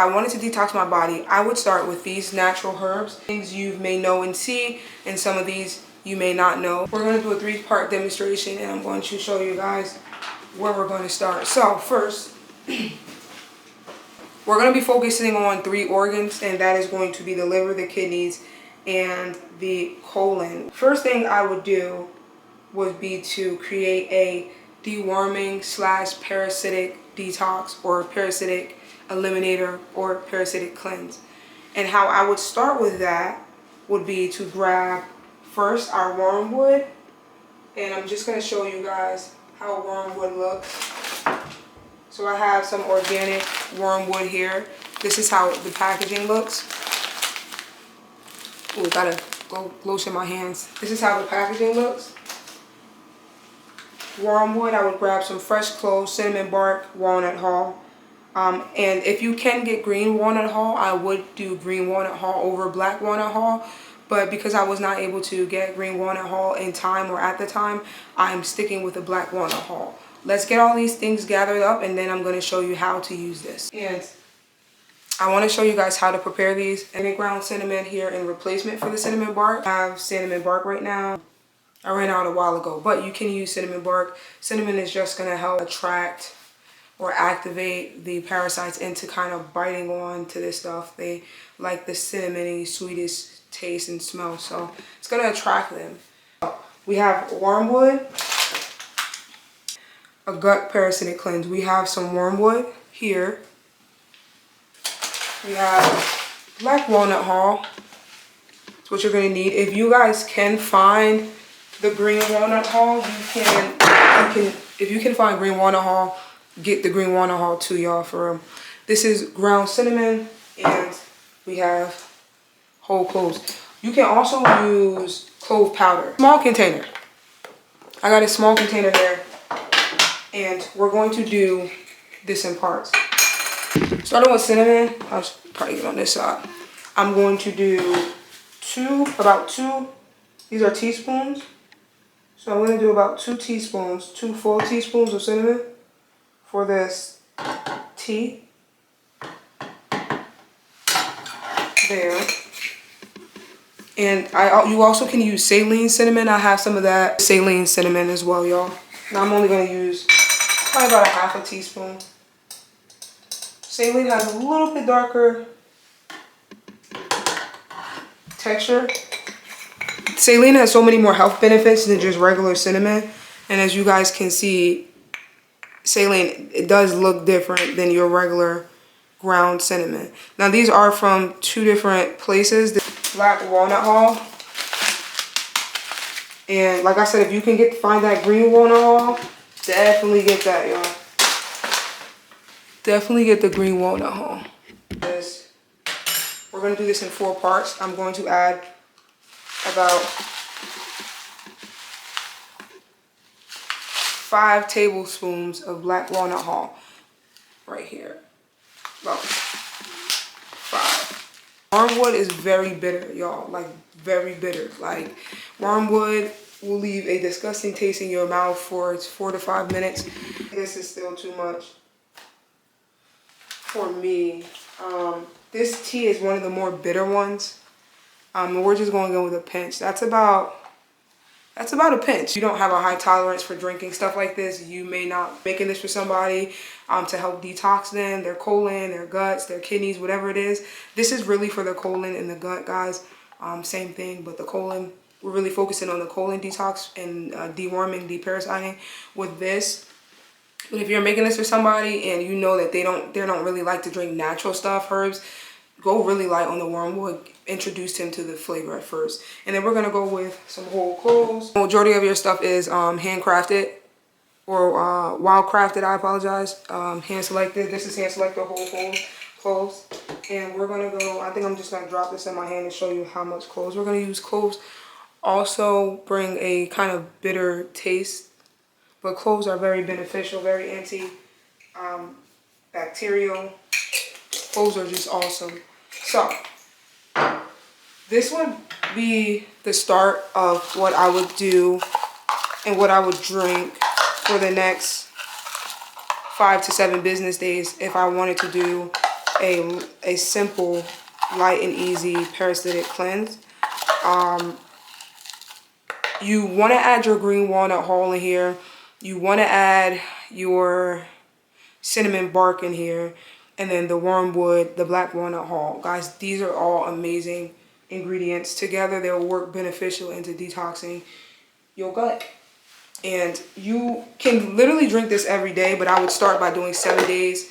I wanted to detox my body, I would start with these natural herbs, things you may know and see, and some of these you may not know. We're going to do a 3-part demonstration, and I'm going to show you guys where we're going to start. So first, we're going to be focusing on 3 organs, and that is going to be the liver, the kidneys, and the colon. First thing I would do would be to create a deworming / parasitic detox, or parasitic eliminator, or parasitic cleanse. And how I would start with that would be to grab first our wormwood, and I'm just going to show you guys how wormwood looks. So I have some organic wormwood here. This is how the packaging looks. Ooh, gotta go lotion my hands. This is how the packaging looks. Wormwood, I would grab some fresh cloves, cinnamon bark, walnut hull. And if you can get green walnut hull, I would do green walnut hull over black walnut hull. But because I was not able to get green walnut hull in time or at the time, I'm sticking with the black walnut hull. Let's get all these things gathered up, and then I'm going to show you how to use this. And I want to show you guys how to prepare these. And ground cinnamon here in replacement for the cinnamon bark. I have cinnamon bark right now. I ran out a while ago, but you can use cinnamon bark. Cinnamon is just going to help attract or activate the parasites into kind of biting on to this stuff. They like the cinnamony, sweetest taste and smell, so it's going to attract them. We have wormwood, a gut parasitic cleanse. We have some wormwood here. We have black walnut hull. That's what you're going to need. If you guys can find the green walnut hull, if you can find green walnut hull, get the green walnut hull to y'all for them. This is ground cinnamon, and we have whole cloves. You can also use clove powder. Small container. I got a small container there, and we're going to do this in parts. Starting with cinnamon, I'll probably get on this side. I'm going to do about two. These are teaspoons. So I'm going to do about 2 teaspoons, 2 full teaspoons of cinnamon for this tea. There. And you also can use saline cinnamon. I have some of that saline cinnamon as well, y'all. Now I'm only going to use probably about a half a teaspoon. Saline has a little bit darker texture. Saline has so many more health benefits than just regular cinnamon. And as you guys can see, saline, it does look different than your regular ground cinnamon. Now these are from 2 different places. The black walnut hull. And like I said, if you can find that green walnut hull, definitely get that, y'all. Definitely get the green walnut hull. We're going to do this in 4 parts. I'm going to add about 5 tablespoons of black walnut hull right here. About 5. Wormwood is very bitter, y'all. Like, very bitter. Like, wormwood will leave a disgusting taste in your mouth for 4 to 5 minutes. This is still too much for me. This tea is one of the more bitter ones. We're just going to go with a pinch. That's about a pinch. You don't have a high tolerance for drinking stuff like this. You may not be making this for somebody to help detox them, their colon, their guts, their kidneys, whatever it is. This is really for the colon and the gut, guys. Same thing, but the colon, we're really focusing on the colon detox and deworming, deparasiting with this. But if you're making this for somebody and you know that they don't really like to drink natural stuff, herbs, go really light on the wormwood. Introduce him to the flavor at first. And then we're going to go with some whole cloves. The majority of your stuff is handcrafted or wild crafted, I apologize. Hand selected. This is hand selected whole cloves. And we're going to go, I think I'm just going to drop this in my hand and show you how much cloves we're going to use. Cloves also bring a kind of bitter taste. But cloves are very beneficial, very anti-bacterial. Cloves are just awesome. So, this would be the start of what I would do and what I would drink for the next 5 to 7 business days if I wanted to do a simple, light and easy parasitic cleanse. You want to add your green walnut hull in here. You want to add your cinnamon bark in here, and then the wormwood, the black walnut hull. Guys, these are all amazing ingredients. Together, they'll work beneficial into detoxing your gut. And you can literally drink this every day, but I would start by doing 7 days.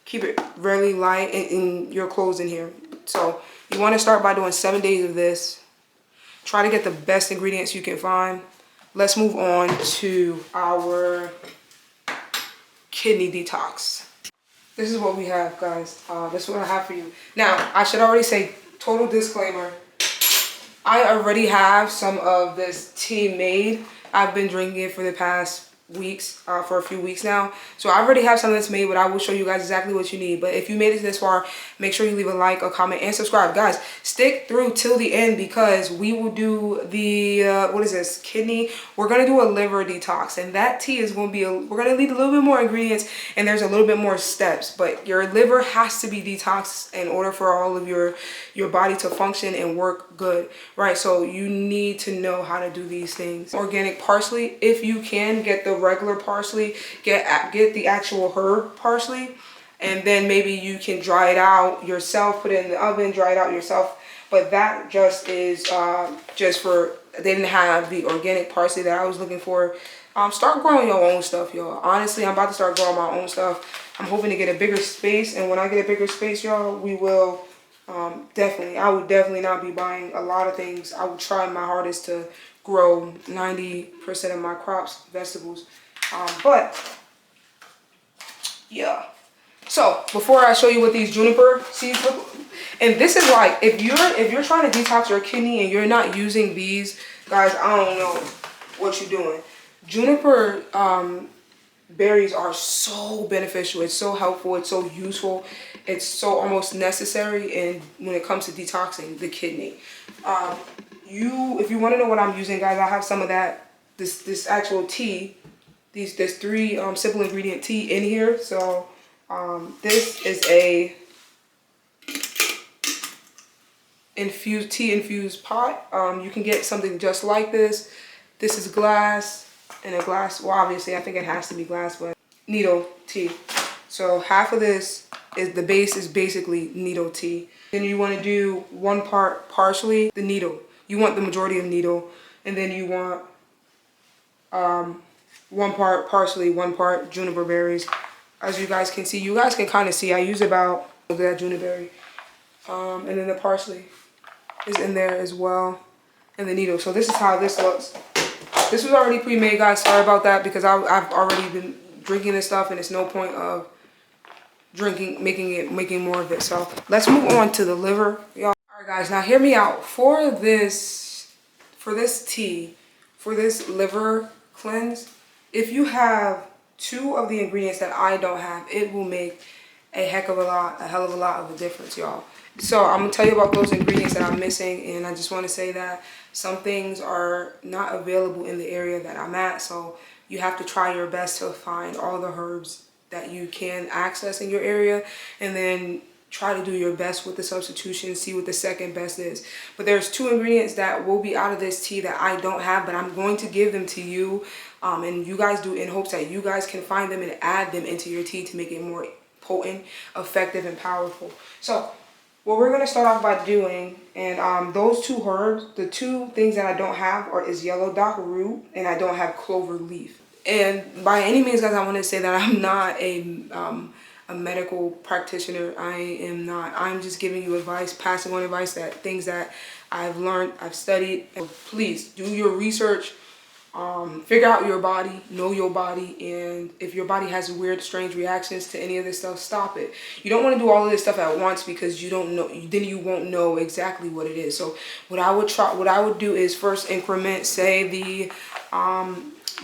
Keep it really light in your clothes in here. So you want to start by doing 7 days of this. Try to get the best ingredients you can find. Let's move on to our kidney detox. This is what we have, guys. This is what I have for you. Now, I should already say, total disclaimer, I already have some of this tea made. I've been drinking it for the past weeks, for a few weeks now. So I already have some of this made, but I will show you guys exactly what you need. But if you made it this far, make sure you leave a like, a comment, and subscribe. Guys, stick through till the end because we will do the, what is this, kidney? We're going to do a liver detox, and that tea is going to be, we're going to need a little bit more ingredients, and there's a little bit more steps, but your liver has to be detoxed in order for all of your body to function and work good, right? So you need to know how to do these things. Organic parsley, if you can, get the regular parsley, get the actual herb parsley, and then maybe you can dry it out yourself, put it in the oven, dry it out yourself. But that just is just for, they didn't have the organic parsley that I was looking for. Start growing your own stuff, y'all. Honestly, I'm about to start growing my own stuff. I'm hoping to get a bigger space, and when I get a bigger space, y'all, we will definitely, I would definitely not be buying a lot of things. I would try my hardest to grow 90% of my crops, vegetables. But yeah. So before I show you what these juniper seeds look, and this is like, if you're trying to detox your kidney and you're not using these, guys, I don't know what you're doing. Juniper berries are so beneficial. It's so helpful. It's so useful. It's so almost necessary in when it comes to detoxing the kidney. If you want to know what I'm using, guys, I have some of that. This actual tea. There's 3 simple ingredient tea in here. So this is a tea infused pot. You can get something just like this. This is glass, and a glass, well, obviously I think it has to be glass, but needle tea. So half of this is, the base is basically needle tea. Then you want to do 1 part parsley, the needle. You want the majority of needle, and then you want 1 part parsley, 1 part juniper berries. As you guys can see, you guys can kind of see, I use about that juniper berry. And then the parsley is in there as well, and the needle. So this is how this looks. This was already pre-made, guys. Sorry about that, because I've already been drinking this stuff, and it's no point of making more of it. So let's move on to the liver, y'all. All right, guys. Now hear me out. For this tea, for this liver cleanse, if you have 2 of the ingredients that I don't have, it will make a hell of a lot of a difference, y'all. So I'm gonna tell you about those ingredients that I'm missing, and I just want to say that some things are not available in the area that I'm at, so you have to try your best to find all the herbs that you can access in your area, and then try to do your best with the substitution, see what the second best is. But there's 2 ingredients that will be out of this tea that I don't have, but I'm going to give them to you, and you guys do, in hopes that you guys can find them and add them into your tea to make it more potent, effective, and powerful. So what we're going to start off by doing, and those 2 herbs, the 2 things that I don't have is yellow dock root, and I don't have clover leaf. And by any means, guys, I want to say that I'm not a medical practitioner. I am not. I'm just giving you advice, passing on advice, that things that I've learned, I've studied. And please do your research. Figure out your body, know your body, and if your body has weird, strange reactions to any of this stuff, stop it. You don't want to do all of this stuff at once, because you don't know, then you won't know exactly what it is. So what I would do is first increment, say the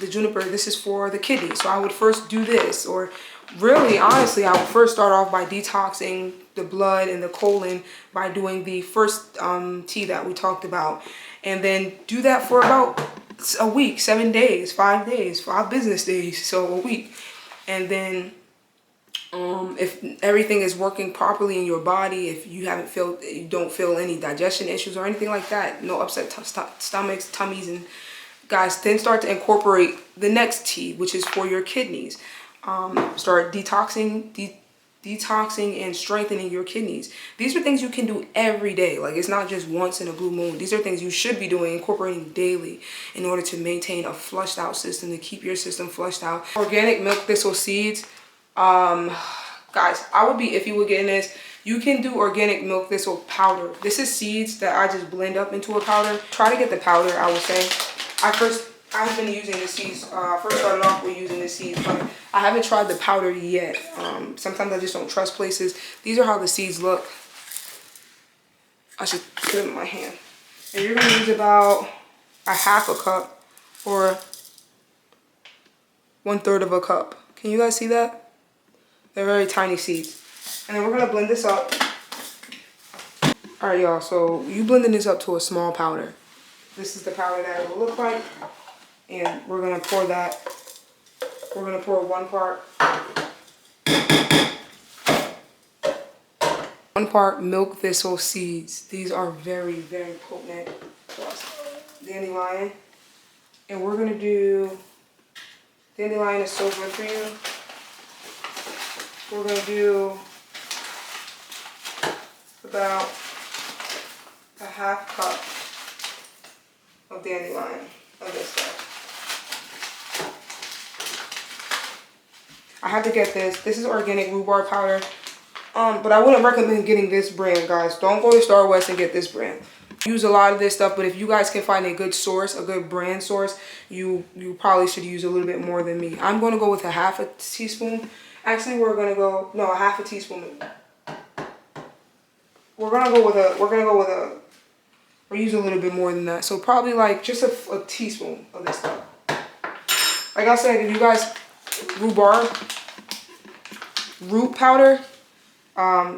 juniper, this is for the kidney. So I would first do this, or really, honestly, I would first start off by detoxing the blood and the colon by doing the first tea that we talked about, and then do that for about a week, 7 days, 5 days, 5 business days, so a week. And then If everything is working properly in your body, if you don't feel any digestion issues or anything like that, no upset stomachs, tummies, and guys, then start to incorporate the next tea, which is for your kidneys. Start detoxing and strengthening your kidneys. These are things you can do every day. Like, it's not just once in a blue moon. These are things you should be doing, incorporating daily in order to maintain a flushed out system, to keep your system flushed out. Organic milk thistle seeds. Guys, I would be iffy with getting this. You can do organic milk thistle powder. This is seeds that I just blend up into a powder. Try to get the powder, I would say. I've been using the seeds. First started off with using the seeds, but I haven't tried the powder yet. Sometimes I just don't trust places. These are how the seeds look. I should put them in my hand. And you're gonna use about a half a cup or 1/3 of a cup. Can you guys see that? They're very tiny seeds. And then we're gonna blend this up. All right, y'all, so you blending this up to a small powder. This is the powder that it will look like. And we're gonna pour that. We're gonna pour 1 part milk thistle seeds. These are very, very potent. Plus dandelion. And we're gonna do, dandelion is so good for you. We're gonna do about a half cup of dandelion of this stuff. I have to get this. This is organic rhubarb powder. But I wouldn't recommend getting this brand, guys. Don't go to Star West and get this brand. Use a lot of this stuff, but if you guys can find a good source, a good brand source, you probably should use a little bit more than me. I'm gonna go with a half a teaspoon. Actually, we're gonna go, no, a half a teaspoon. Or use a little bit more than that. So probably like just a teaspoon of this stuff. Like I said, if you guys, rhubarb, root powder,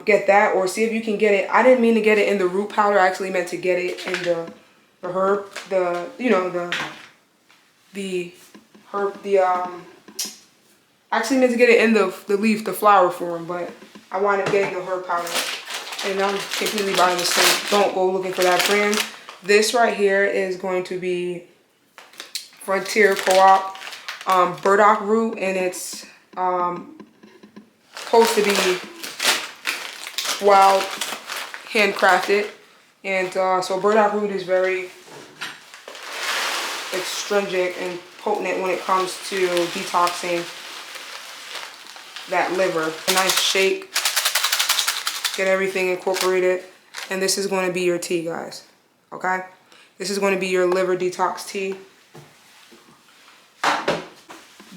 get that, or see if you can get it. I didn't mean to get it in the root powder. I actually meant to get it in the herb, actually meant to get it in the leaf, the flower form, but I wound up getting the herb powder. And I'm completely by mistake. Don't go looking for that brand. This right here is going to be Frontier Co-op burdock root, and it's supposed to be wild, handcrafted. And so burdock root is very astringent and potent when it comes to detoxing that liver. A nice shake. Get everything incorporated, and this is going to be your tea, guys. Okay, this is going to be your liver detox tea.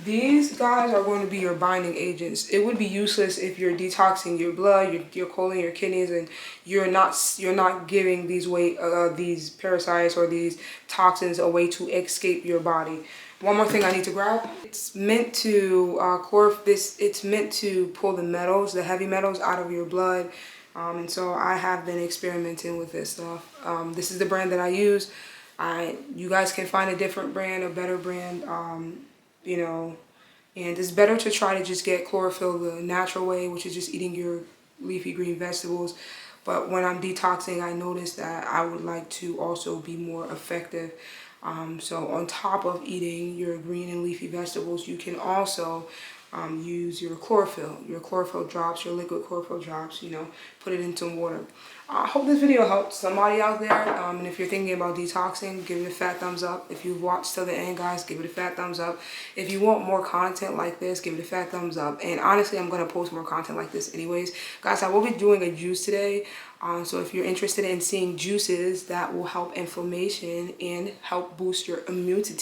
These guys are going to be your binding agents. It would be useless if you're detoxing your blood, your colon, your kidneys, and you're not giving these parasites or these toxins a way to escape your body. One more thing I need to grab. It's meant to it's meant to pull the metals, the heavy metals, out of your blood. And so I have been experimenting with this stuff. This is the brand that I use. You guys can find a different brand, a better brand, you know, and it's better to try to just get chlorophyll the natural way, which is just eating your leafy green vegetables. But when I'm detoxing, I noticed that I would like to also be more effective. So on top of eating your green and leafy vegetables, you can also use your chlorophyll drops, your liquid chlorophyll drops, you know, put it into water. I hope this video helped somebody out there. And if you're thinking about detoxing, give it a fat thumbs up. If you've watched till the end, guys, give it a fat thumbs up. If you want more content like this, give it a fat thumbs up. And honestly, I'm going to post more content like this anyways. Guys, I will be doing a juice today. So if you're interested in seeing juices that will help inflammation and help boost your immunity,